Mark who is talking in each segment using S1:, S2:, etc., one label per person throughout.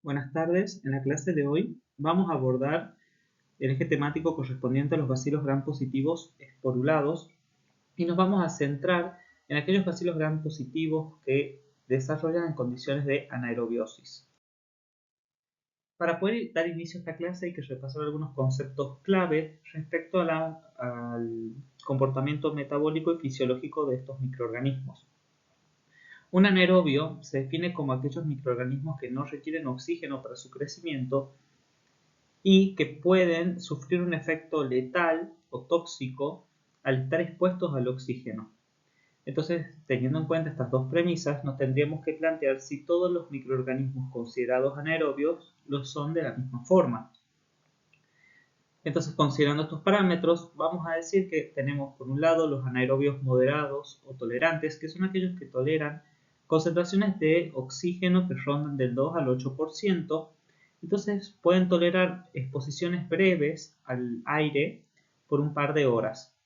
S1: Buenas tardes, en la clase de hoy vamos a abordar el eje temático correspondiente a los bacilos gram positivos esporulados y nos vamos a centrar en aquellos bacilos gram positivos que desarrollan en condiciones de anaerobiosis. Para poder dar inicio a esta clase hay que repasar algunos conceptos clave respecto al comportamiento metabólico y fisiológico de estos microorganismos. Un anaerobio se define como aquellos microorganismos que no requieren oxígeno para su crecimiento y que pueden sufrir un efecto letal o tóxico al estar expuestos al oxígeno. Entonces, teniendo en cuenta estas dos premisas, nos tendríamos que plantear si todos los microorganismos considerados anaerobios lo son de la misma forma. Entonces, considerando estos parámetros, vamos a decir que tenemos por un lado los anaerobios moderados o tolerantes, que son aquellos que toleran concentraciones de oxígeno que rondan del 2 al 8%. Entonces pueden tolerar exposiciones breves al aire por un par de horas.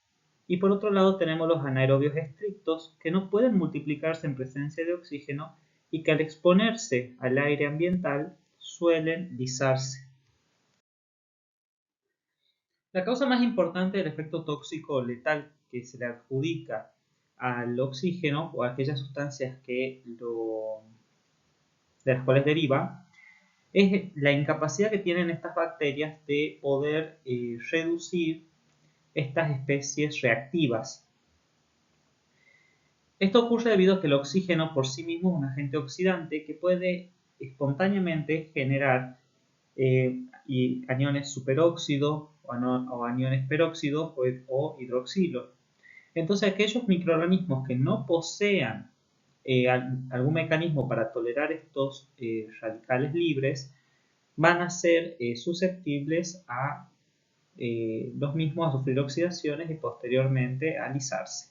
S1: Y por otro lado tenemos los anaerobios estrictos, que no pueden multiplicarse en presencia de oxígeno y que al exponerse al aire ambiental suelen lisarse. La causa más importante del efecto tóxico letal que se le adjudica al oxígeno o a aquellas sustancias de las cuales deriva es la incapacidad que tienen estas bacterias de poder reducir estas especies reactivas. Esto ocurre debido a que el oxígeno por sí mismo es un agente oxidante que puede espontáneamente generar aniones superóxido o aniones peróxido o hidroxilo. Entonces aquellos microorganismos que no posean algún mecanismo para tolerar estos radicales libres van a ser susceptibles a los mismos a sufrir oxidaciones y posteriormente a lisarse.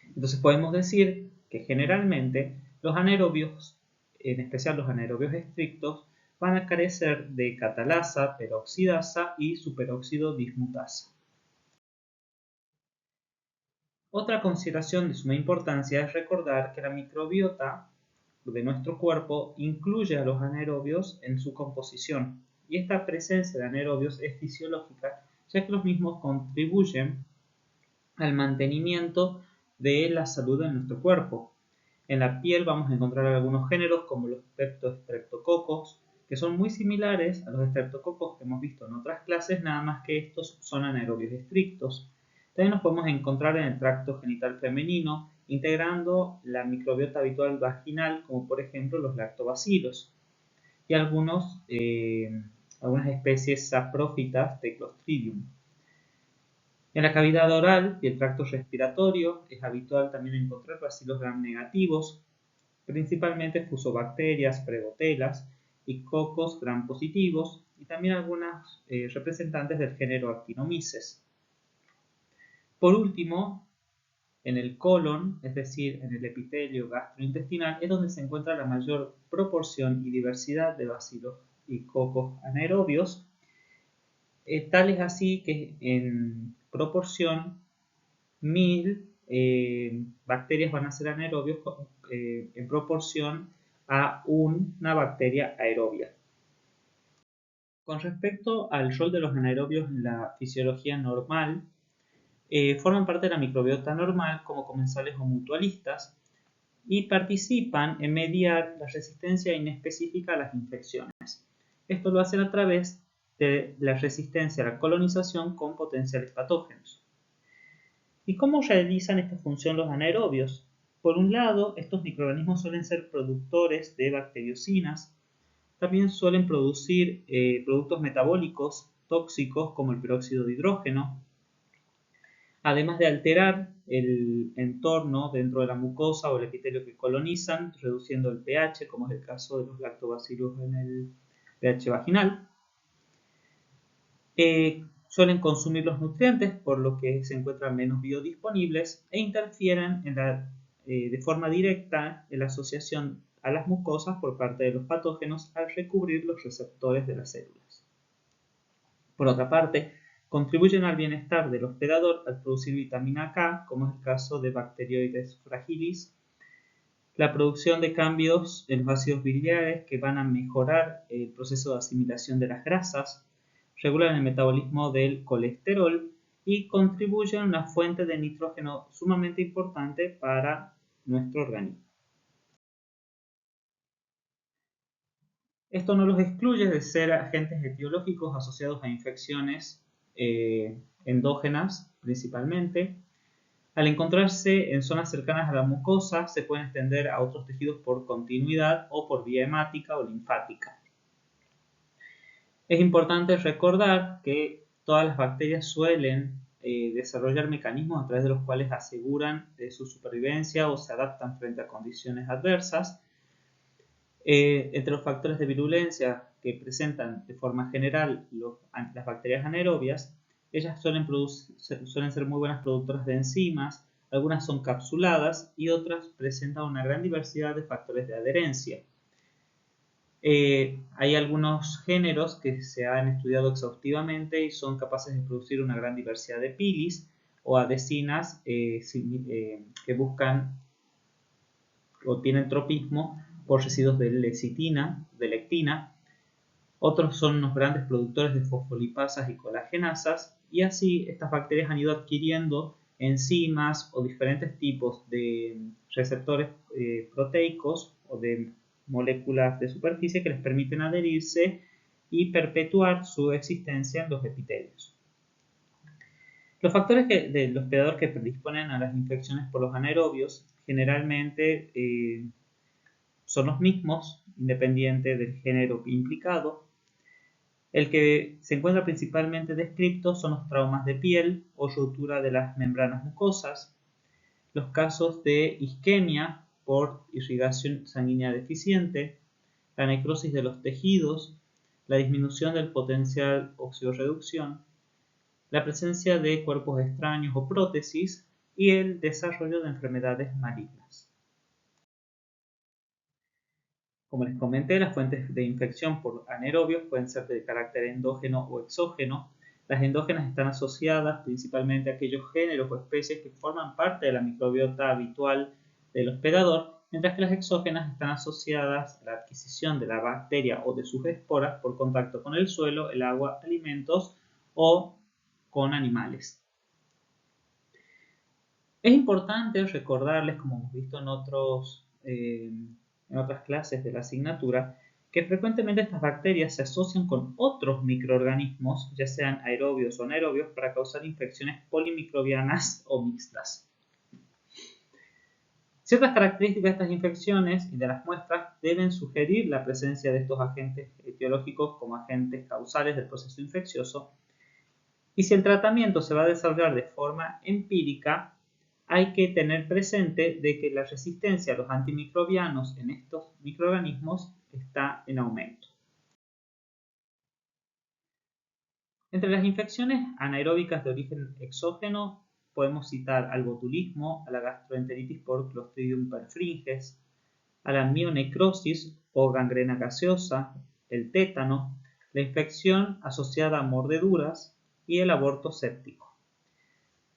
S1: Entonces podemos decir que generalmente los anaerobios, en especial los anaerobios estrictos, van a carecer de catalasa, peroxidasa y superóxido dismutasa. Otra consideración de suma importancia es recordar que la microbiota de nuestro cuerpo incluye a los anaerobios en su composición, y esta presencia de anaerobios es fisiológica, ya que los mismos contribuyen al mantenimiento de la salud de nuestro cuerpo. En la piel vamos a encontrar algunos géneros como los peptostreptococos, que son muy similares a los estreptococos que hemos visto en otras clases, nada más que estos son anaerobios estrictos. También nos podemos encontrar en el tracto genital femenino, integrando la microbiota habitual vaginal, como por ejemplo los lactobacilos, y algunas especies saprófitas de Clostridium. En la cavidad oral y el tracto respiratorio es habitual también encontrar bacilos gram negativos, principalmente fusobacterias, pregotelas y cocos gram positivos, y también algunas representantes del género Actinomyces. Por último, en el colon, es decir, en el epitelio gastrointestinal, es donde se encuentra la mayor proporción y diversidad de bacilos y cocos anaerobios. Tal es así que en proporción 1000 bacterias van a ser anaerobios en proporción a una bacteria aerobia. Con respecto al rol de los anaerobios en la fisiología normal, forman parte de la microbiota normal como comensales o mutualistas y participan en mediar la resistencia inespecífica a las infecciones. Esto lo hacen a través de la resistencia a la colonización con potenciales patógenos. ¿Y cómo realizan esta función los anaerobios? Por un lado, estos microorganismos suelen ser productores de bacteriocinas, también suelen producir productos metabólicos tóxicos como el peróxido de hidrógeno, además de alterar el entorno dentro de la mucosa o el epitelio que colonizan, reduciendo el pH, como es el caso de los lactobacillus en el pH vaginal. Suelen consumir los nutrientes, por lo que se encuentran menos biodisponibles e interfieren de forma directa en la asociación a las mucosas por parte de los patógenos al recubrir los receptores de las células. Por otra parte, contribuyen al bienestar del hospedador al producir vitamina K, como es el caso de Bacteroides fragilis, la producción de cambios en los ácidos biliares que van a mejorar el proceso de asimilación de las grasas, regulan el metabolismo del colesterol y contribuyen a una fuente de nitrógeno sumamente importante para nuestro organismo. Esto no los excluye de ser agentes etiológicos asociados a infecciones endógenas principalmente. Al encontrarse en zonas cercanas a la mucosa, se pueden extender a otros tejidos por continuidad o por vía hemática o linfática. Es importante recordar que todas las bacterias suelen desarrollar mecanismos a través de los cuales aseguran su supervivencia o se adaptan frente a condiciones adversas. Entre los factores de virulencia que presentan de forma general las bacterias anaerobias, ellas suelen ser muy buenas productoras de enzimas, algunas son capsuladas y otras presentan una gran diversidad de factores de adherencia. Hay algunos géneros que se han estudiado exhaustivamente y son capaces de producir una gran diversidad de pilis o adhesinas que buscan o tienen tropismo por residuos de lectina. Otros son unos grandes productores de fosfolipasas y colagenasas, y así estas bacterias han ido adquiriendo enzimas o diferentes tipos de receptores proteicos o de moléculas de superficie que les permiten adherirse y perpetuar su existencia en los epitelios. Los factores del hospedador que predisponen a las infecciones por los anaerobios generalmente son los mismos, independiente del género implicado. El que se encuentra principalmente descrito son los traumas de piel o rotura de las membranas mucosas, los casos de isquemia por irrigación sanguínea deficiente, la necrosis de los tejidos, la disminución del potencial oxidorreducción, la presencia de cuerpos extraños o prótesis y el desarrollo de enfermedades malignas. Como les comenté, las fuentes de infección por anaerobios pueden ser de carácter endógeno o exógeno. Las endógenas están asociadas principalmente a aquellos géneros o especies que forman parte de la microbiota habitual del hospedador, mientras que las exógenas están asociadas a la adquisición de la bacteria o de sus esporas por contacto con el suelo, el agua, alimentos o con animales. Es importante recordarles, como hemos visto en otras clases de la asignatura, que frecuentemente estas bacterias se asocian con otros microorganismos, ya sean aerobios o anaerobios, para causar infecciones polimicrobianas o mixtas. Ciertas características de estas infecciones y de las muestras deben sugerir la presencia de estos agentes etiológicos como agentes causales del proceso infeccioso, y si el tratamiento se va a desarrollar de forma empírica, hay que tener presente de que la resistencia a los antimicrobianos en estos microorganismos está en aumento. Entre las infecciones anaeróbicas de origen exógeno podemos citar al botulismo, a la gastroenteritis por Clostridium perfringens, a la mionecrosis o gangrena gaseosa, el tétano, la infección asociada a mordeduras y el aborto séptico.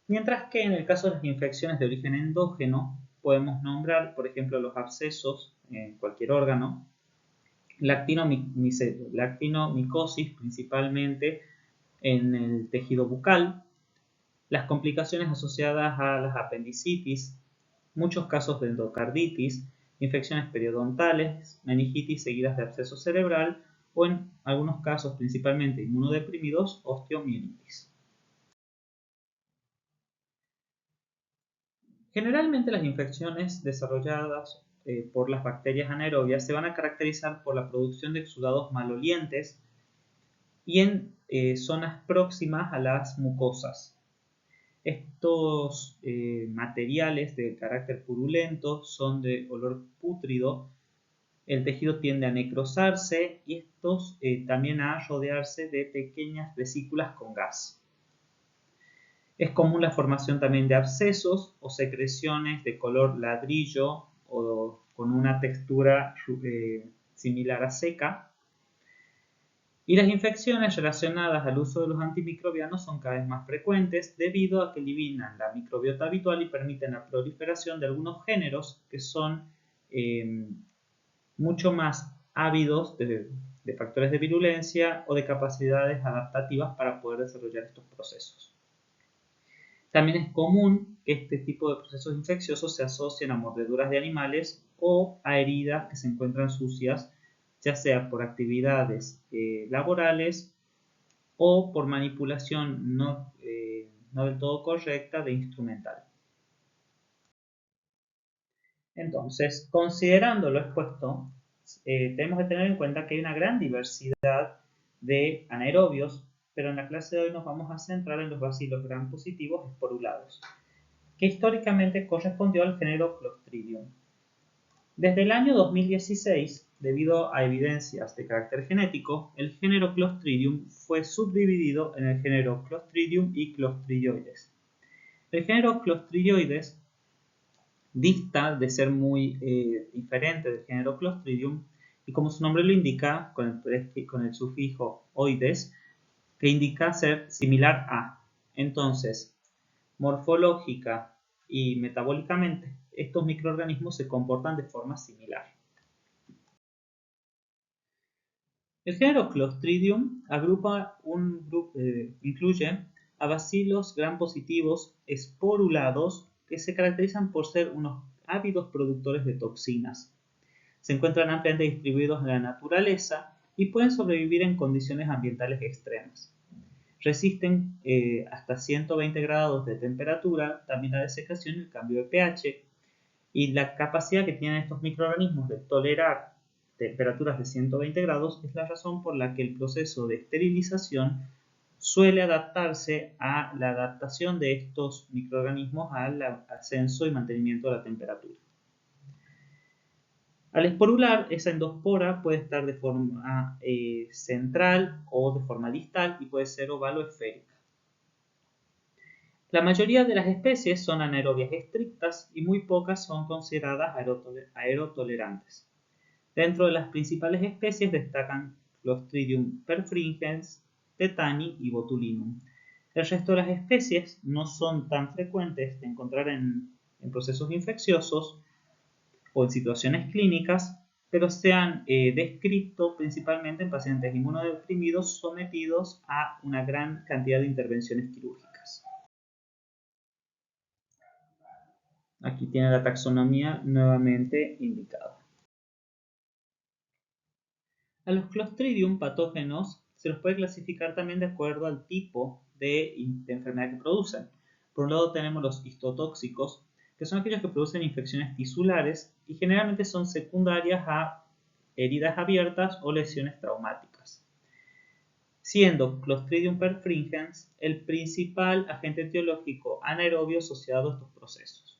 S1: Mientras que en el caso de las infecciones de origen endógeno podemos nombrar, por ejemplo, los abscesos en cualquier órgano, lactinomicosis principalmente en el tejido bucal, las complicaciones asociadas a las apendicitis, muchos casos de endocarditis, infecciones periodontales, meningitis seguidas de absceso cerebral o en algunos casos principalmente inmunodeprimidos, osteomielitis. Generalmente las infecciones desarrolladas por las bacterias anaerobias se van a caracterizar por la producción de exudados malolientes y en zonas próximas a las mucosas. Estos materiales de carácter purulento son de olor pútrido, el tejido tiende a necrosarse y estos también a rodearse de pequeñas vesículas con gas. Es común la formación también de abscesos o secreciones de color ladrillo o con una textura similar a seca. Y las infecciones relacionadas al uso de los antimicrobianos son cada vez más frecuentes debido a que eliminan la microbiota habitual y permiten la proliferación de algunos géneros que son mucho más ávidos de factores de virulencia o de capacidades adaptativas para poder desarrollar estos procesos. También es común que este tipo de procesos infecciosos se asocien a mordeduras de animales o a heridas que se encuentran sucias, ya sea por actividades laborales o por manipulación no del todo correcta de instrumental. Entonces, considerando lo expuesto, tenemos que tener en cuenta que hay una gran diversidad de anaerobios, pero en la clase de hoy nos vamos a centrar en los bacilos gram positivos esporulados, que históricamente correspondió al género Clostridium. Desde el año 2016, debido a evidencias de carácter genético, el género Clostridium fue subdividido en el género Clostridium y Clostridioides. El género Clostridioides dista de ser muy diferente del género Clostridium y, como su nombre lo indica, con el sufijo oides, que indica ser similar a. Entonces, morfológica y metabólicamente, estos microorganismos se comportan de forma similar. El género Clostridium incluye a bacilos gram positivos esporulados que se caracterizan por ser unos ávidos productores de toxinas. Se encuentran ampliamente distribuidos en la naturaleza y pueden sobrevivir en condiciones ambientales extremas. Resisten hasta 120 grados de temperatura, también la desecación y el cambio de pH, y la capacidad que tienen estos microorganismos de tolerar temperaturas de 120 grados es la razón por la que el proceso de esterilización suele adaptarse a la adaptación de estos microorganismos al ascenso y mantenimiento de la temperatura. Al esporular, esa endospora puede estar de forma central o de forma distal y puede ser oval o esférica. La mayoría de las especies son anaerobias estrictas y muy pocas son consideradas aerotolerantes. Dentro de las principales especies destacan Clostridium perfringens, Tetani y Botulinum. El resto de las especies no son tan frecuentes de encontrar en procesos infecciosos o en situaciones clínicas, pero se han descrito principalmente en pacientes inmunodeprimidos sometidos a una gran cantidad de intervenciones quirúrgicas. Aquí tiene la taxonomía nuevamente indicada. A los Clostridium patógenos se los puede clasificar también de acuerdo al tipo de enfermedad que producen. Por un lado tenemos los histotóxicos, que son aquellos que producen infecciones tisulares y generalmente son secundarias a heridas abiertas o lesiones traumáticas, siendo Clostridium perfringens el principal agente etiológico anaerobio asociado a estos procesos.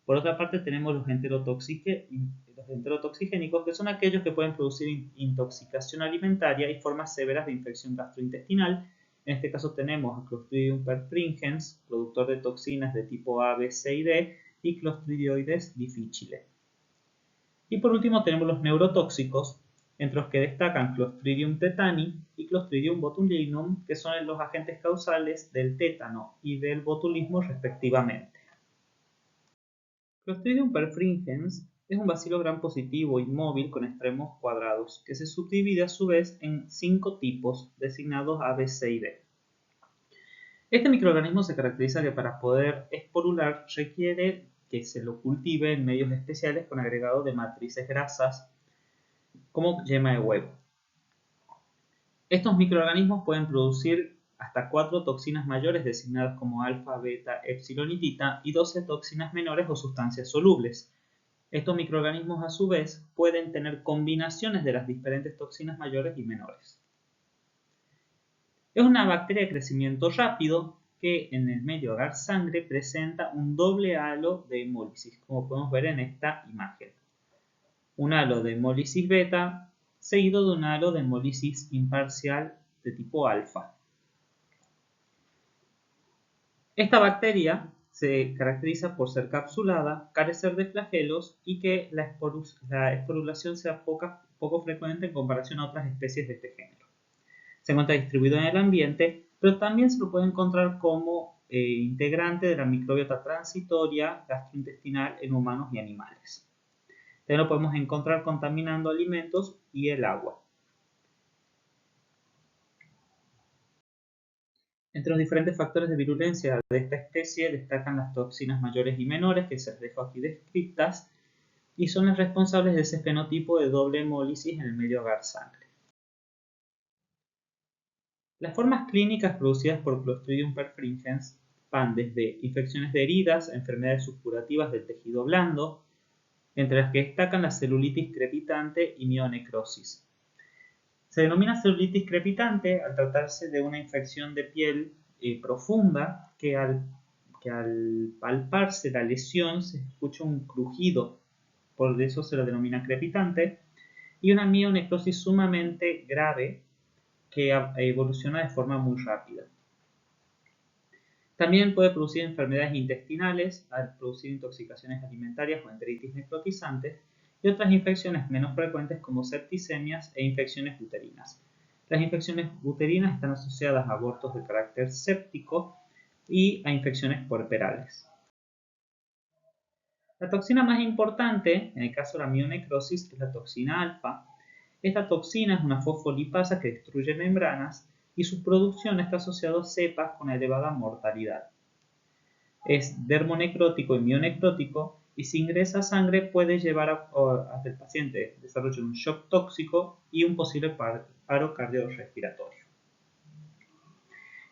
S1: Por otra parte tenemos los enterotoxigénicos, que son aquellos que pueden producir intoxicación alimentaria y formas severas de infección gastrointestinal. En este caso tenemos a Clostridium perfringens, productor de toxinas de tipo A, B, C y D, y Clostridioides difficile. Y por último tenemos los neurotóxicos, entre los que destacan Clostridium tetani y Clostridium botulinum, que son los agentes causales del tétano y del botulismo respectivamente. Clostridium perfringens es un bacilo gram positivo inmóvil con extremos cuadrados, que se subdivide a su vez en 5 tipos designados A, B, C y D. Este microorganismo se caracteriza que para poder esporular requiere que se lo cultive en medios especiales con agregado de matrices grasas como yema de huevo. Estos microorganismos pueden producir hasta 4 toxinas mayores designadas como alfa, beta, epsilon y tita y 12 toxinas menores o sustancias solubles. Estos microorganismos a su vez pueden tener combinaciones de las diferentes toxinas mayores y menores. Es una bacteria de crecimiento rápido que en el medio agar sangre presenta un doble halo de hemólisis, como podemos ver en esta imagen. Un halo de hemólisis beta seguido de un halo de hemólisis imparcial de tipo alfa. Esta bacteria se caracteriza por ser capsulada, carecer de flagelos y que la esporulación sea poco frecuente en comparación a otras especies de este género. Se encuentra distribuido en el ambiente, pero también se lo puede encontrar como integrante de la microbiota transitoria gastrointestinal en humanos y animales. También lo podemos encontrar contaminando alimentos y el agua. Entre los diferentes factores de virulencia de esta especie destacan las toxinas mayores y menores, que se les dejo aquí descritas, y son las responsables de ese fenotipo de doble hemólisis en el medio agar-sangre. Las formas clínicas producidas por Clostridium perfringens van desde infecciones de heridas a enfermedades supurativas del tejido blando, entre las que destacan la celulitis crepitante y mionecrosis. Se denomina celulitis crepitante al tratarse de una infección de piel profunda que al palparse la lesión se escucha un crujido, por eso se lo denomina crepitante, y una mionecrosis sumamente grave que evoluciona de forma muy rápida. También puede producir enfermedades intestinales al producir intoxicaciones alimentarias o enteritis necrotizantes y otras infecciones menos frecuentes como septicemias e infecciones uterinas. Las infecciones uterinas están asociadas a abortos de carácter séptico y a infecciones puerperales. La toxina más importante, en el caso de la mionecrosis, es la toxina alfa. Esta toxina es una fosfolipasa que destruye membranas y su producción está asociada a cepas con elevada mortalidad. Es dermonecrótico y mionecrótico y si ingresa sangre puede llevar a que el paciente desarrolle un shock tóxico y un posible paro cardiorrespiratorio.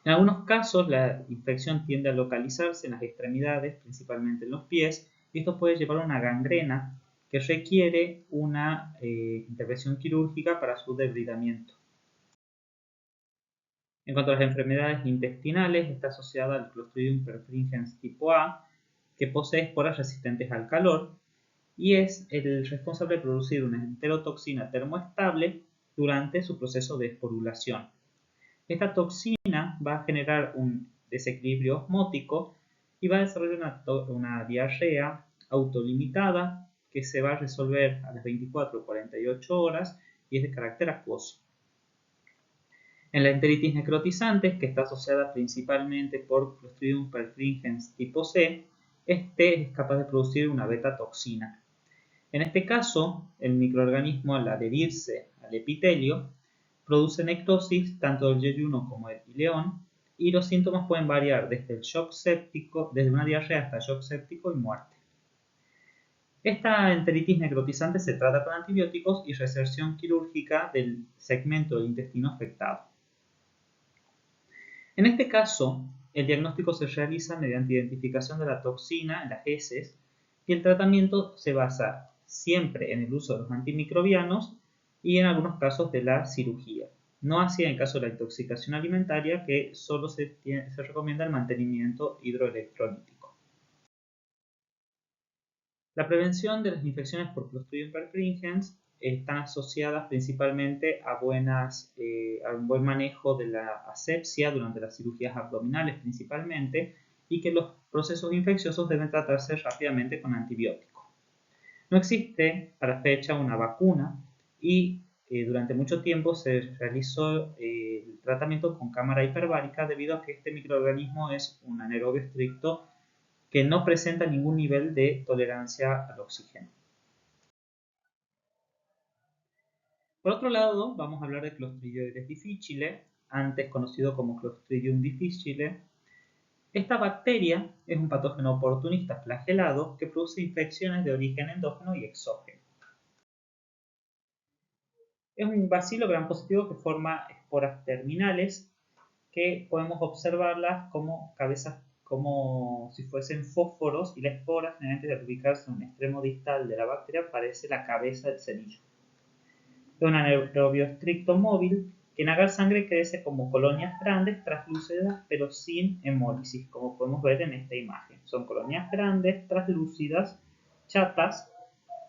S1: En algunos casos la infección tiende a localizarse en las extremidades, principalmente en los pies, y esto puede llevar a una gangrena que requiere una intervención quirúrgica para su debridamiento. En cuanto a las enfermedades intestinales, está asociada al Clostridium perfringens tipo A, que posee esporas resistentes al calor y es el responsable de producir una enterotoxina termoestable durante su proceso de esporulación. Esta toxina va a generar un desequilibrio osmótico y va a desarrollar una diarrea autolimitada que se va a resolver a las 24 o 48 horas y es de carácter acuoso. En la enteritis necrotizante, que está asociada principalmente por Clostridium perfringens tipo C, este es capaz de producir una beta-toxina. En este caso, el microorganismo al adherirse al epitelio produce necrosis tanto del yeyuno como del ileón y los síntomas pueden variar desde el shock séptico, desde una diarrea hasta shock séptico y muerte. Esta enteritis necrotizante se trata con antibióticos y reserción quirúrgica del segmento del intestino afectado. En este caso, el diagnóstico se realiza mediante identificación de la toxina en las heces y el tratamiento se basa siempre en el uso de los antimicrobianos y en algunos casos de la cirugía. No así en el caso de la intoxicación alimentaria, que solo se recomienda el mantenimiento hidroelectrolítico. La prevención de las infecciones por Clostridium perfringens están asociadas principalmente a un buen manejo de la asepsia durante las cirugías abdominales principalmente y que los procesos infecciosos deben tratarse rápidamente con antibióticos. No existe a la fecha una vacuna y durante mucho tiempo se realizó el tratamiento con cámara hiperbárica debido a que este microorganismo es un anaerobio estricto que no presenta ningún nivel de tolerancia al oxígeno. Por otro lado, vamos a hablar de Clostridioides difficile, antes conocido como Clostridium difficile. Esta bacteria es un patógeno oportunista flagelado que produce infecciones de origen endógeno y exógeno. Es un bacilo gram positivo que forma esporas terminales que podemos observarlas como cabezas, como si fuesen fósforos y la espora, generalmente de ubicarse en un extremo distal de la bacteria, parece la cabeza del cerillo. Es un anaerobio estricto móvil que en agar sangre crece como colonias grandes, translúcidas, pero sin hemólisis, como podemos ver en esta imagen. Son colonias grandes, translúcidas, chatas,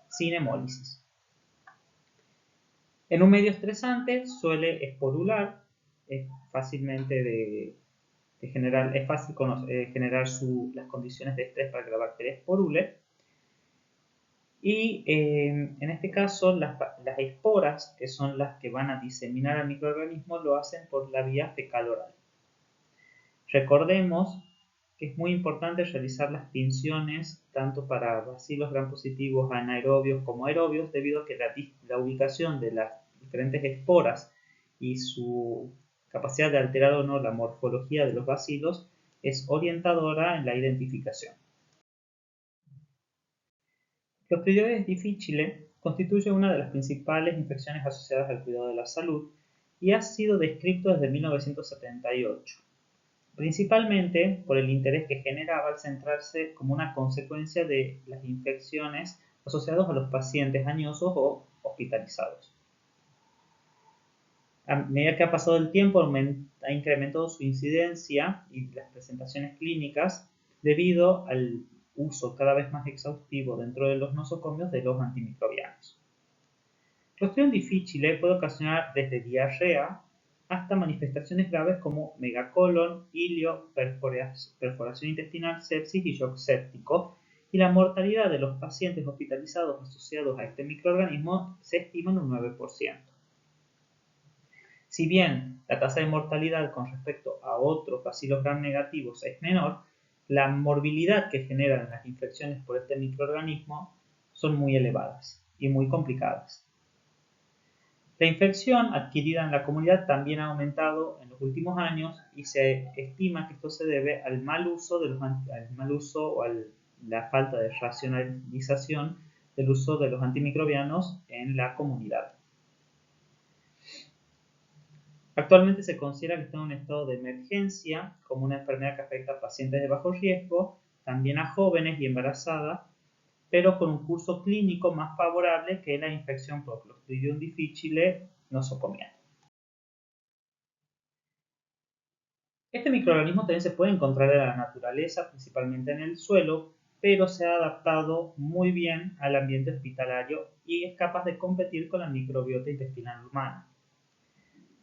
S1: sin hemólisis. En un medio estresante suele esporular, es fácilmente es fácil generar las condiciones de estrés para que la bacteria esporule. Y en este caso las esporas, que son las que van a diseminar al microorganismo, lo hacen por la vía fecal oral. Recordemos es muy importante realizar las tinciones tanto para bacilos gram positivos anaerobios como aerobios, debido a que la ubicación de las diferentes esporas y su capacidad de alterar o no la morfología de los bacilos es orientadora en la identificación. Clostridium difficile constituye una de las principales infecciones asociadas al cuidado de la salud y ha sido descrito desde 1978, principalmente por el interés que generaba al centrarse como una consecuencia de las infecciones asociadas a los pacientes añosos o hospitalizados. A medida que ha pasado el tiempo, ha incrementado su incidencia y las presentaciones clínicas debido al uso cada vez más exhaustivo dentro de los nosocomios de los antimicrobianos. Clostridium difficile puede ocasionar desde diarrea hasta manifestaciones graves como megacolon, ilio, perforación intestinal, sepsis y shock séptico, y la mortalidad de los pacientes hospitalizados asociados a este microorganismo se estima en un 9%. Si bien la tasa de mortalidad con respecto a otros bacilos gram negativos es menor, la morbilidad que generan las infecciones por este microorganismo son muy elevadas y muy complicadas. La infección adquirida en la comunidad también ha aumentado en los últimos años y se estima que esto se debe al mal uso o a la falta de racionalización del uso de los antimicrobianos en la comunidad. Actualmente se considera que está en un estado de emergencia como una enfermedad que afecta a pacientes de bajo riesgo, también a jóvenes y embarazadas, pero con un curso clínico más favorable que la infección por Clostridium difficile nosocomial. Este microorganismo también se puede encontrar en la naturaleza, principalmente en el suelo, pero se ha adaptado muy bien al ambiente hospitalario y es capaz de competir con la microbiota intestinal humana.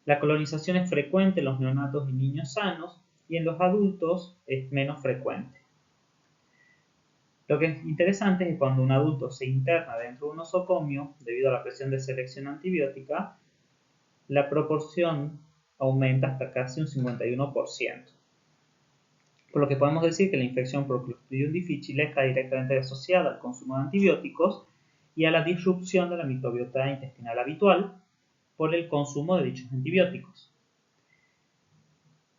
S1: La colonización es frecuente en los neonatos y niños sanos y en los adultos es menos frecuente. Lo que es interesante es que cuando un adulto se interna dentro de un nosocomio, debido a la presión de selección antibiótica, la proporción aumenta hasta casi un 51%. Por lo que podemos decir que la infección por Clostridium difficile está directamente asociada al consumo de antibióticos y a la disrupción de la microbiota intestinal habitual por el consumo de dichos antibióticos.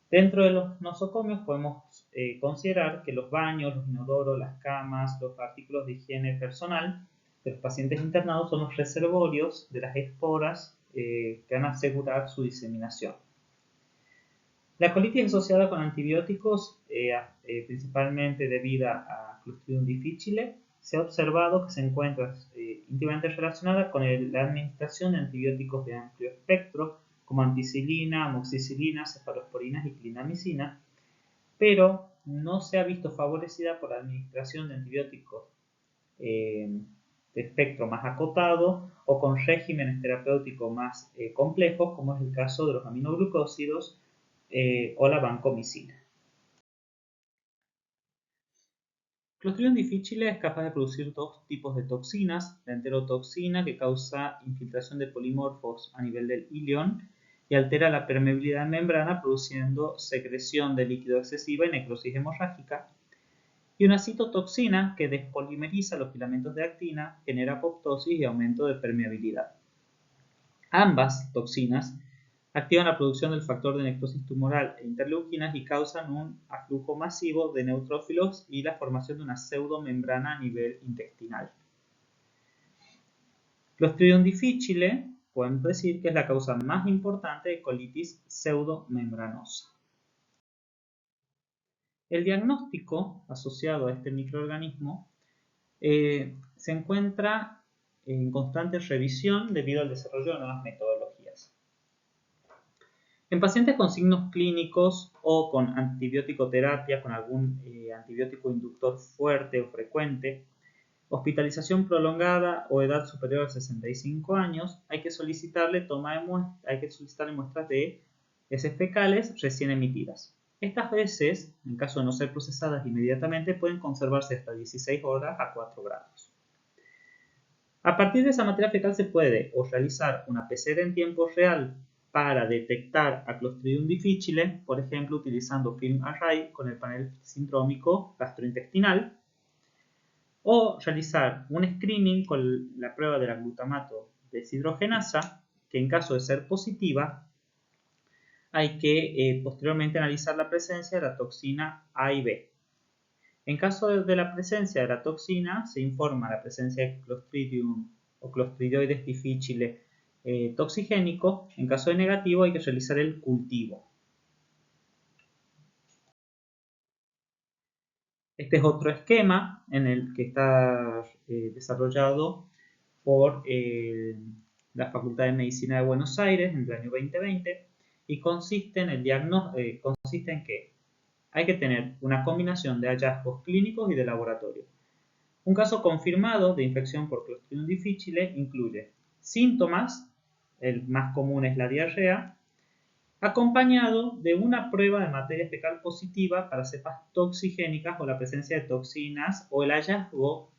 S1: Dentro de los nosocomios podemos considerar que los baños, los inodoros, las camas, los artículos de higiene personal de los pacientes internados son los reservorios de las esporas que van a asegurar su diseminación. La colitis asociada con antibióticos, principalmente debido a Clostridium difficile, se ha observado que se encuentra íntimamente relacionada con la administración de antibióticos de amplio espectro, como ampicilina, amoxicilina, cefalosporinas y clindamicina, pero no se ha visto favorecida por la administración de antibióticos de espectro más acotado o con regímenes terapéuticos más complejos, como es el caso de los aminoglucósidos o la vancomicina. Clostridium difficile es capaz de producir dos tipos de toxinas: la enterotoxina, que causa infiltración de polimorfos a nivel del ilion y altera la permeabilidad en membrana, produciendo secreción de líquido excesiva y necrosis hemorrágica, y una citotoxina, que despolimeriza los filamentos de actina, genera apoptosis y aumento de permeabilidad. Ambas toxinas activan la producción del factor de necrosis tumoral e interleuquinas y causan un aflujo masivo de neutrófilos y la formación de una pseudomembrana a nivel intestinal. Clostridium difficile podemos decir que es la causa más importante de colitis pseudomembranosa. El diagnóstico asociado a este microorganismo se encuentra en constante revisión debido al desarrollo de nuevas metodologías. En pacientes con signos clínicos o con antibiótico-terapia, con algún antibiótico inductor fuerte o frecuente, hospitalización prolongada o edad superior a 65 años, hay que solicitarle muestras de heces fecales recién emitidas. Estas heces, en caso de no ser procesadas inmediatamente, pueden conservarse hasta 16 horas a 4 grados. A partir de esa materia fecal se puede o realizar una PCR en tiempo real para detectar a Clostridium difficile, por ejemplo, utilizando film array con el panel sindrómico gastrointestinal, o realizar un screening con la prueba de la glutamato deshidrogenasa, que en caso de ser positiva, hay que posteriormente analizar la presencia de la toxina A y B. En caso de la presencia de la toxina, se informa la presencia de Clostridium o Clostridioides difficile toxigénico. En caso de negativo, hay que realizar el cultivo. Este es otro esquema en el que está desarrollado por la Facultad de Medicina de Buenos Aires en el año 2020 y consiste en que hay que tener una combinación de hallazgos clínicos y de laboratorio. Un caso confirmado de infección por Clostridium difficile incluye síntomas, el más común es la diarrea, acompañado de una prueba de materia fecal positiva para cepas toxigénicas o la presencia de toxinas o el hallazgo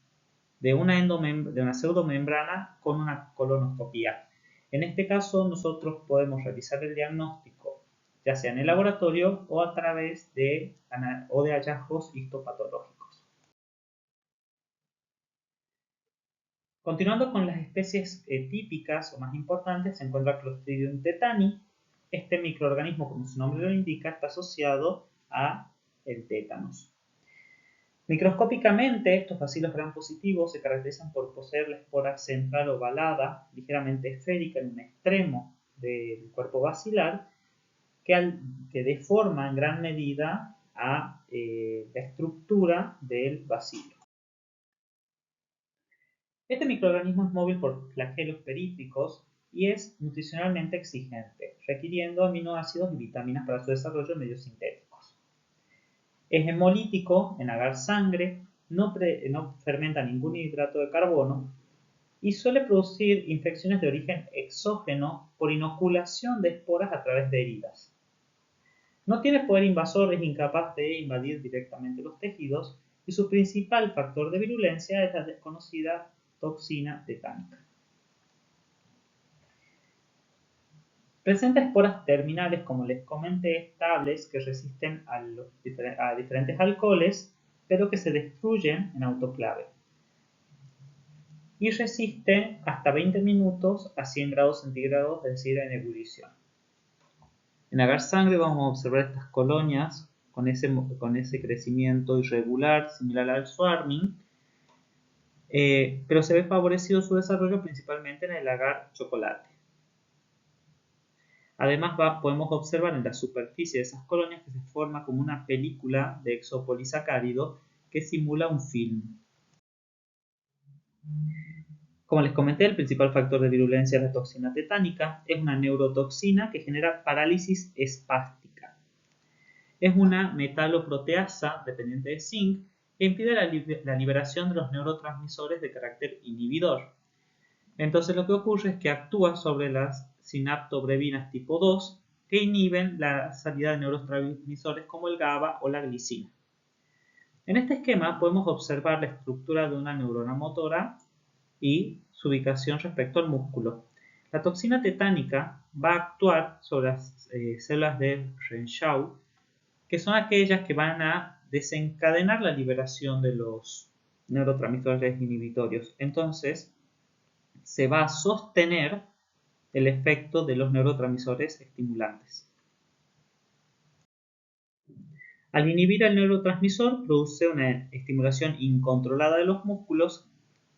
S1: de una pseudomembrana con una colonoscopía. En este caso, nosotros podemos realizar el diagnóstico ya sea en el laboratorio o a través de hallazgos histopatológicos. Continuando con las especies típicas o más importantes, se encuentra Clostridium tetani. Este microorganismo, como su nombre lo indica, está asociado a el tétanos. Microscópicamente, estos bacilos gram positivos se caracterizan por poseer la espora central ovalada, ligeramente esférica en un extremo del cuerpo bacilar, que deforma en gran medida a la estructura del bacilo. Este microorganismo es móvil por flagelos períficos y es nutricionalmente exigente, requiriendo aminoácidos y vitaminas para su desarrollo en medios sintéticos. Es hemolítico en agar sangre, no fermenta ningún hidrato de carbono y suele producir infecciones de origen exógeno por inoculación de esporas a través de heridas. No tiene poder invasor, es incapaz de invadir directamente los tejidos y su principal factor de virulencia es la desconocida toxina tetánica. Presenta esporas terminales, como les comenté, estables que resisten a diferentes alcoholes, pero que se destruyen en autoclave. Y resisten hasta 20 minutos a 100 grados centígrados, es decir, en ebullición. En agar sangre vamos a observar estas colonias con ese crecimiento irregular, similar al swarming, pero se ve favorecido su desarrollo principalmente en el agar chocolate. Además podemos observar en la superficie de esas colonias que se forma como una película de exopolisacárido que simula un film. Como les comenté, el principal factor de virulencia de la toxina tetánica es una neurotoxina que genera parálisis espástica. Es una metaloproteasa dependiente de zinc que impide la liberación de los neurotransmisores de carácter inhibidor. Entonces lo que ocurre es que actúa sobre las sinaptobrevinas tipo 2 que inhiben la salida de neurotransmisores como el GABA o la glicina. En este esquema podemos observar la estructura de una neurona motora y su ubicación respecto al músculo. La toxina tetánica va a actuar sobre las células de Renshaw, que son aquellas que van a desencadenar la liberación de los neurotransmisores inhibitorios. Entonces, se va a sostener el efecto de los neurotransmisores estimulantes. Al inhibir el neurotransmisor, produce una estimulación incontrolada de los músculos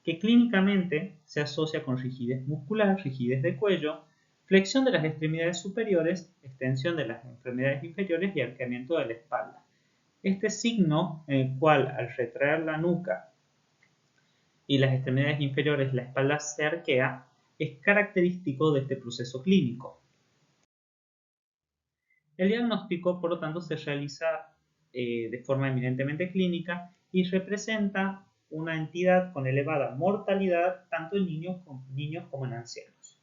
S1: que clínicamente se asocia con rigidez muscular, rigidez de cuello, flexión de las extremidades superiores, extensión de las extremidades inferiores y arqueamiento de la espalda. Este signo, en el cual al retraer la nuca y las extremidades inferiores la espalda se arquea, es característico de este proceso clínico. El diagnóstico, por lo tanto, se realiza de forma eminentemente clínica y representa una entidad con elevada mortalidad tanto en niños como en ancianos.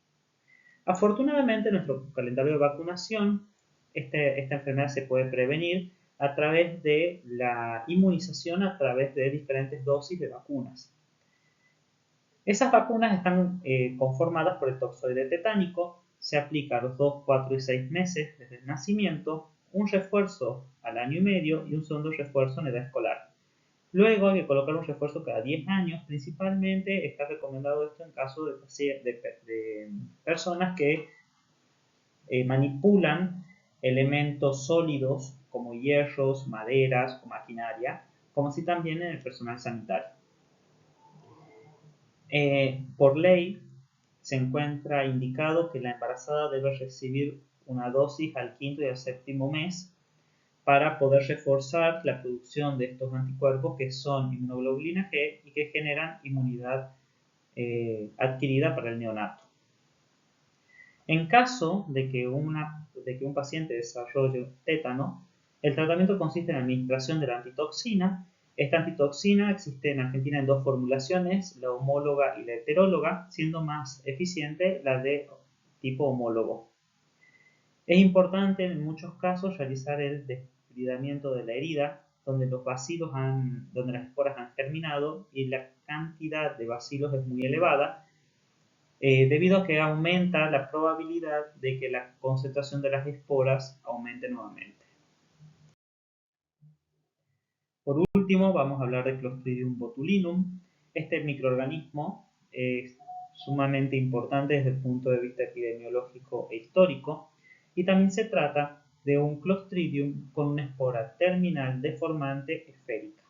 S1: Afortunadamente, en nuestro calendario de vacunación, esta enfermedad se puede prevenir a través de la inmunización a través de diferentes dosis de vacunas. Esas vacunas están conformadas por el toxoide tetánico, se aplica a los 2, 4 y 6 meses desde el nacimiento, un refuerzo al año y medio y un segundo refuerzo en edad escolar. Luego hay que colocar un refuerzo cada 10 años, principalmente está recomendado esto en caso de personas que manipulan elementos sólidos como hierros, maderas o maquinaria, como así también en el personal sanitario. Por ley, se encuentra indicado que la embarazada debe recibir una dosis al quinto y al séptimo mes para poder reforzar la producción de estos anticuerpos que son inmunoglobulina G y que generan inmunidad adquirida para el neonato. En caso de que un paciente desarrolle tétano, el tratamiento consiste en la administración de la antitoxina. Esta antitoxina existe en Argentina en dos formulaciones, la homóloga y la heteróloga, siendo más eficiente la de tipo homólogo. Es importante en muchos casos realizar el despridamiento de la herida, donde donde las esporas han germinado y la cantidad de bacilos es muy elevada, debido a que aumenta la probabilidad de que la concentración de las esporas aumente nuevamente. Por último, vamos a hablar de Clostridium botulinum. Este microorganismo es sumamente importante desde el punto de vista epidemiológico e histórico, y también se trata de un Clostridium con una espora terminal deformante esférica.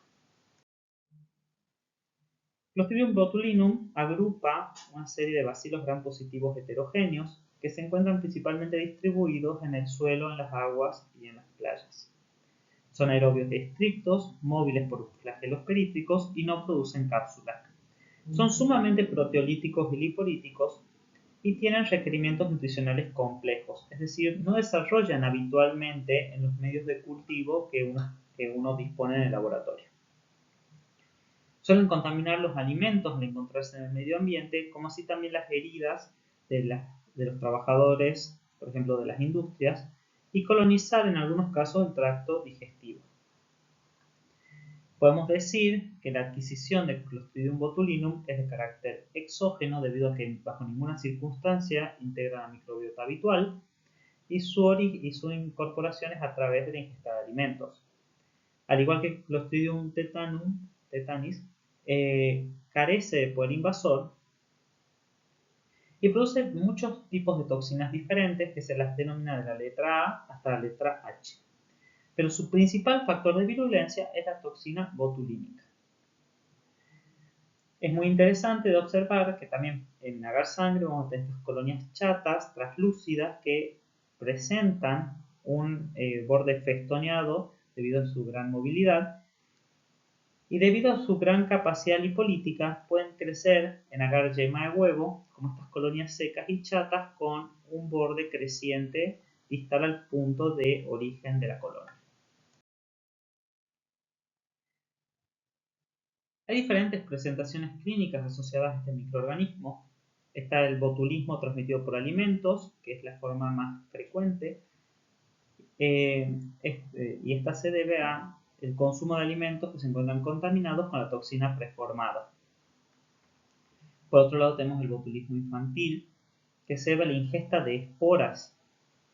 S1: Clostridium botulinum agrupa una serie de bacilos gram positivos heterogéneos que se encuentran principalmente distribuidos en el suelo, en las aguas y en las playas. Son aerobios estrictos, móviles por flagelos perítricos y no producen cápsulas. Son sumamente proteolíticos y lipolíticos y tienen requerimientos nutricionales complejos, es decir, no desarrollan habitualmente en los medios de cultivo que uno dispone en el laboratorio. Suelen contaminar los alimentos al encontrarse en el medio ambiente, como así también las heridas de los trabajadores, por ejemplo, de las industrias, y colonizar en algunos casos el tracto digestivo. Podemos decir que la adquisición de Clostridium botulinum es de carácter exógeno debido a que bajo ninguna circunstancia integra la microbiota habitual y su incorporación es a través de la ingesta de alimentos. Al igual que Clostridium tetanis, carece de poder invasor y produce muchos tipos de toxinas diferentes que se las denomina de la letra A hasta la letra H. Pero su principal factor de virulencia es la toxina botulínica. Es muy interesante de observar que también en agar sangre vamos a tener estas colonias chatas, translúcidas, que presentan un borde festoneado debido a su gran movilidad. Y debido a su gran capacidad lipolítica, pueden crecer en agar yema de huevo, como estas colonias secas y chatas con un borde creciente distal al punto de origen de la colonia. Hay diferentes presentaciones clínicas asociadas a este microorganismo. Está el botulismo transmitido por alimentos, que es la forma más frecuente, y esta se debe a el consumo de alimentos que se encuentran contaminados con la toxina preformada. Por otro lado tenemos el botulismo infantil, que se debe a la ingesta de esporas,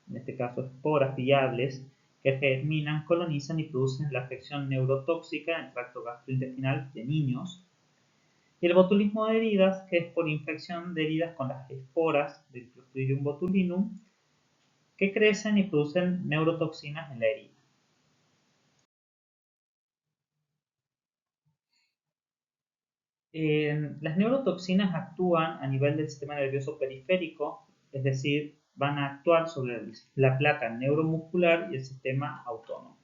S1: en este caso esporas viables, que germinan, colonizan y producen la afección neurotóxica en el tracto gastrointestinal de niños. Y el botulismo de heridas, que es por infección de heridas con las esporas del Clostridium botulinum, que crecen y producen neurotoxinas en la herida. Las neurotoxinas actúan a nivel del sistema nervioso periférico, es decir, van a actuar sobre la placa neuromuscular y el sistema autónomo.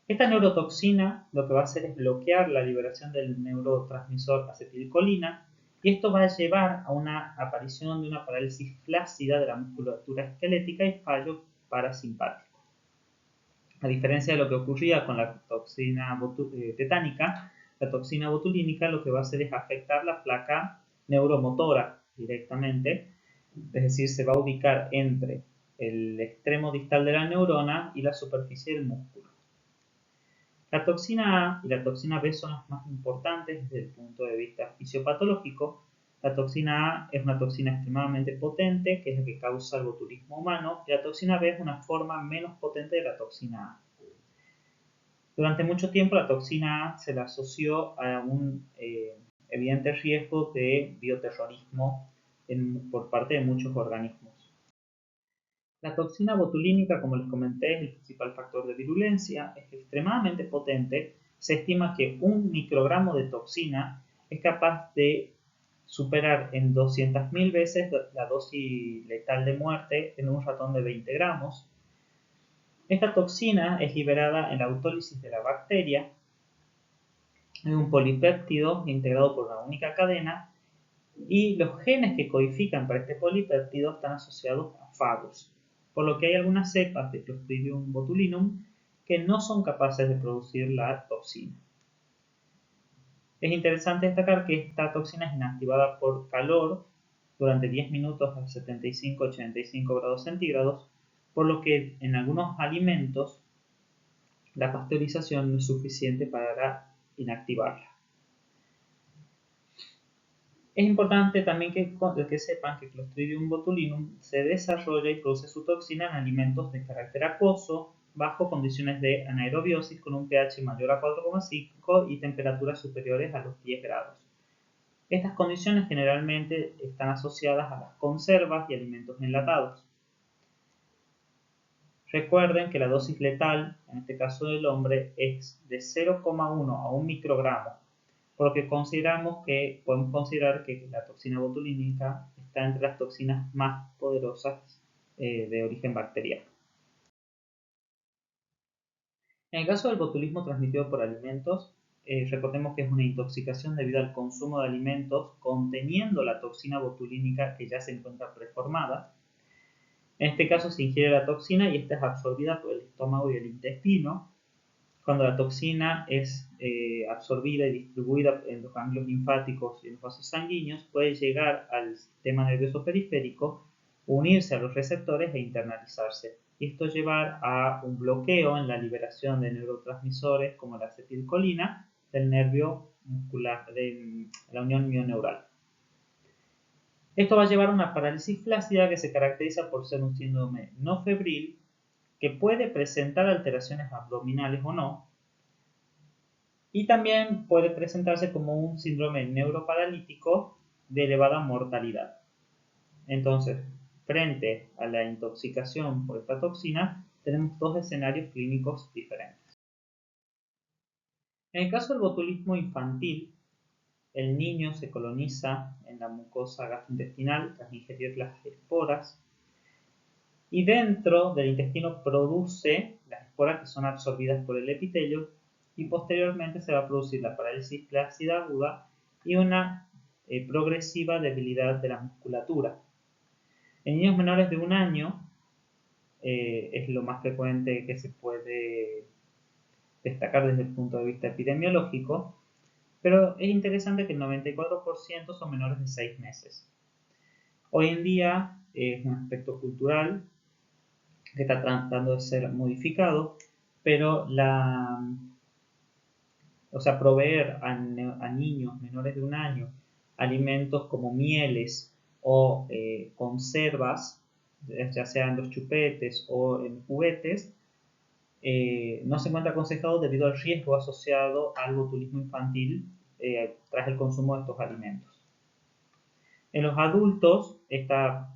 S1: Esta neurotoxina lo que va a hacer es bloquear la liberación del neurotransmisor acetilcolina y esto va a llevar a una aparición de una parálisis flácida de la musculatura esquelética y fallo parasimpático. A diferencia de lo que ocurría con la toxina tetánica, la toxina botulínica lo que va a hacer es afectar la placa neuromotora directamente, es decir, se va a ubicar entre el extremo distal de la neurona y la superficie del músculo. La toxina A y la toxina B son las más importantes desde el punto de vista fisiopatológico, La toxina A es una toxina extremadamente potente, que es la que causa el botulismo humano, y la toxina B es una forma menos potente de la toxina A. Durante mucho tiempo la toxina A se la asoció a un evidente riesgo de bioterrorismo por parte de muchos organismos. La toxina botulínica, como les comenté, es el principal factor de virulencia, es extremadamente potente. Se estima que un microgramo de toxina es capaz de superar en 200.000 veces la dosis letal de muerte en un ratón de 20 gramos. Esta toxina es liberada en la autólisis de la bacteria en un polipéptido integrado por una única cadena, y los genes que codifican para este polipéptido están asociados a fagos, por lo que hay algunas cepas de Clostridium botulinum que no son capaces de producir la toxina. Es interesante destacar que esta toxina es inactivada por calor durante 10 minutos a 75-85 grados centígrados, por lo que en algunos alimentos la pasteurización no es suficiente para inactivarla. Es importante también que sepan que Clostridium botulinum se desarrolla y produce su toxina en alimentos de carácter acuoso, bajo condiciones de anaerobiosis con un pH mayor a 4,5 y temperaturas superiores a los 10 grados. Estas condiciones generalmente están asociadas a las conservas y alimentos enlatados. Recuerden que la dosis letal, en este caso del hombre, es de 0,1 a 1 microgramo, por lo que podemos considerar que la toxina botulínica está entre las toxinas más poderosas de origen bacteriano. En el caso del botulismo transmitido por alimentos, recordemos que es una intoxicación debido al consumo de alimentos conteniendo la toxina botulínica que ya se encuentra preformada. En este caso se ingiere la toxina y esta es absorbida por el estómago y el intestino. Cuando la toxina es absorbida y distribuida en los ganglios linfáticos y en los vasos sanguíneos, puede llegar al sistema nervioso periférico, unirse a los receptores e internalizarse. Y esto llevar a un bloqueo en la liberación de neurotransmisores como la acetilcolina del nervio muscular, de la unión mioneural. Esto va a llevar a una parálisis flácida que se caracteriza por ser un síndrome no febril, que puede presentar alteraciones abdominales o no, y también puede presentarse como un síndrome neuroparalítico de elevada mortalidad. Entonces, frente a la intoxicación por esta toxina, tenemos dos escenarios clínicos diferentes. En el caso del botulismo infantil, el niño se coloniza en la mucosa gastrointestinal tras ingerir las esporas y dentro del intestino produce las esporas que son absorbidas por el epitelio, y posteriormente se va a producir la parálisis flácida aguda y una progresiva debilidad de la musculatura. En niños menores de 1 año es lo más frecuente que se puede destacar desde el punto de vista epidemiológico, pero es interesante que el 94% son menores de 6 meses. Hoy en día es un aspecto cultural que está tratando de ser modificado, pero proveer a niños menores de 1 año alimentos como mieles o conservas, ya sea en los chupetes o en juguetes, no se encuentra aconsejado debido al riesgo asociado al botulismo infantil tras el consumo de estos alimentos. En los adultos, esta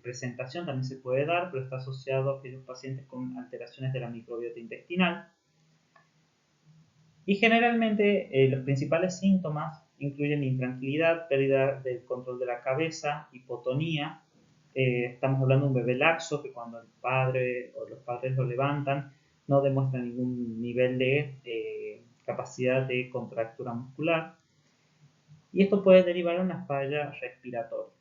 S1: presentación también se puede dar, pero está asociado a aquellos pacientes con alteraciones de la microbiota intestinal. Y generalmente los principales síntomas incluyen intranquilidad, pérdida del control de la cabeza, hipotonía. Estamos hablando de un bebé laxo que cuando el padre o los padres lo levantan no demuestra ningún nivel de capacidad de contractura muscular. Y esto puede derivar en una falla respiratoria.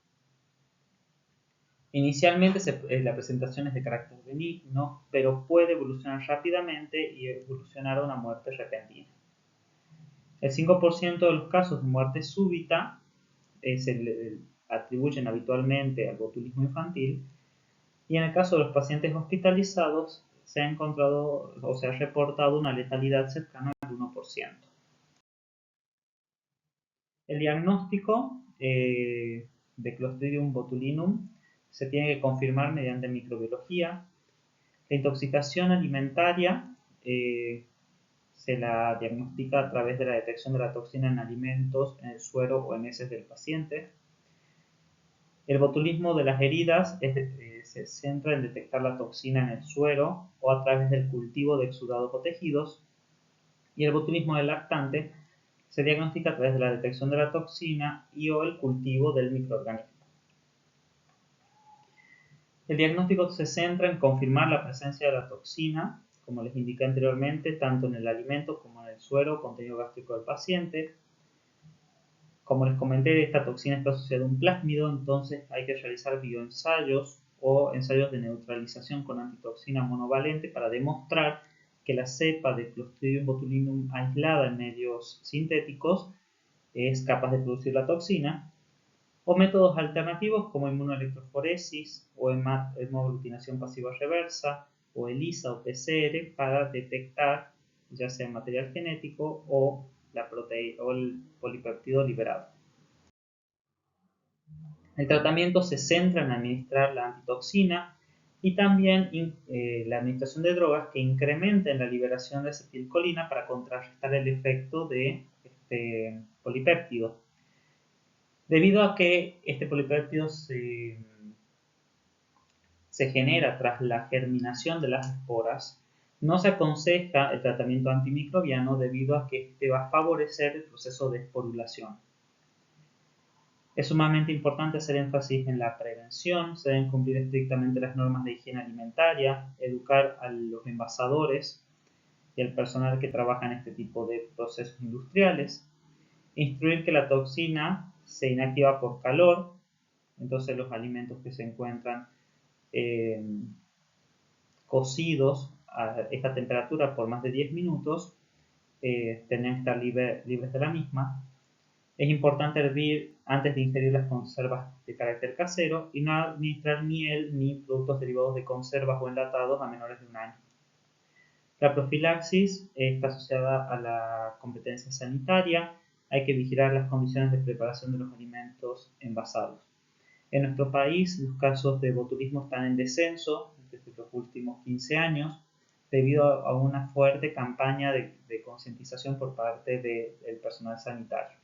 S1: Inicialmente la presentación es de carácter benigno, pero puede evolucionar rápidamente y evolucionar a una muerte repentina. El 5% de los casos de muerte súbita se le atribuyen habitualmente al botulismo infantil, y en el caso de los pacientes hospitalizados se ha encontrado o se ha reportado una letalidad cercana al 1%. El diagnóstico de Clostridium botulinum se tiene que confirmar mediante microbiología. La intoxicación alimentaria se la diagnostica a través de la detección de la toxina en alimentos, en el suero o en heces del paciente. El botulismo de las heridas se centra en detectar la toxina en el suero o a través del cultivo de exudados o tejidos. Y el botulismo del lactante se diagnostica a través de la detección de la toxina y o el cultivo del microorganismo. El diagnóstico se centra en confirmar la presencia de la toxina, como les indiqué anteriormente, tanto en el alimento como en el suero o contenido gástrico del paciente. Como les comenté, esta toxina está asociada a un plásmido, entonces hay que realizar bioensayos o ensayos de neutralización con antitoxina monovalente para demostrar que la cepa de Clostridium botulinum aislada en medios sintéticos es capaz de producir la toxina, o métodos alternativos como inmunoelectroforesis o hemoaglutinación pasiva reversa o ELISA o PCR para detectar ya sea material genético o el polipéptido liberado. El tratamiento se centra en administrar la antitoxina y también la administración de drogas que incrementen la liberación de acetilcolina para contrarrestar el efecto de este polipéptido. Debido a que este polipéptido se genera tras la germinación de las esporas, no se aconseja el tratamiento antimicrobiano debido a que este va a favorecer el proceso de esporulación. Es sumamente importante hacer énfasis en la prevención, se deben cumplir estrictamente las normas de higiene alimentaria, educar a los envasadores y al personal que trabaja en este tipo de procesos industriales, instruir que la toxina se inactiva por calor, entonces los alimentos que se encuentran cocidos a esta temperatura por más de 10 minutos tendrían que estar libres de la misma. Es importante hervir antes de ingerir las conservas de carácter casero y no administrar miel ni productos derivados de conservas o enlatados a menores de un año. La profilaxis está asociada a la competencia sanitaria. Hay que vigilar las condiciones de preparación de los alimentos envasados. En nuestro país, los casos de botulismo están en descenso desde los últimos 15 años debido a una fuerte campaña de concientización por parte del personal sanitario.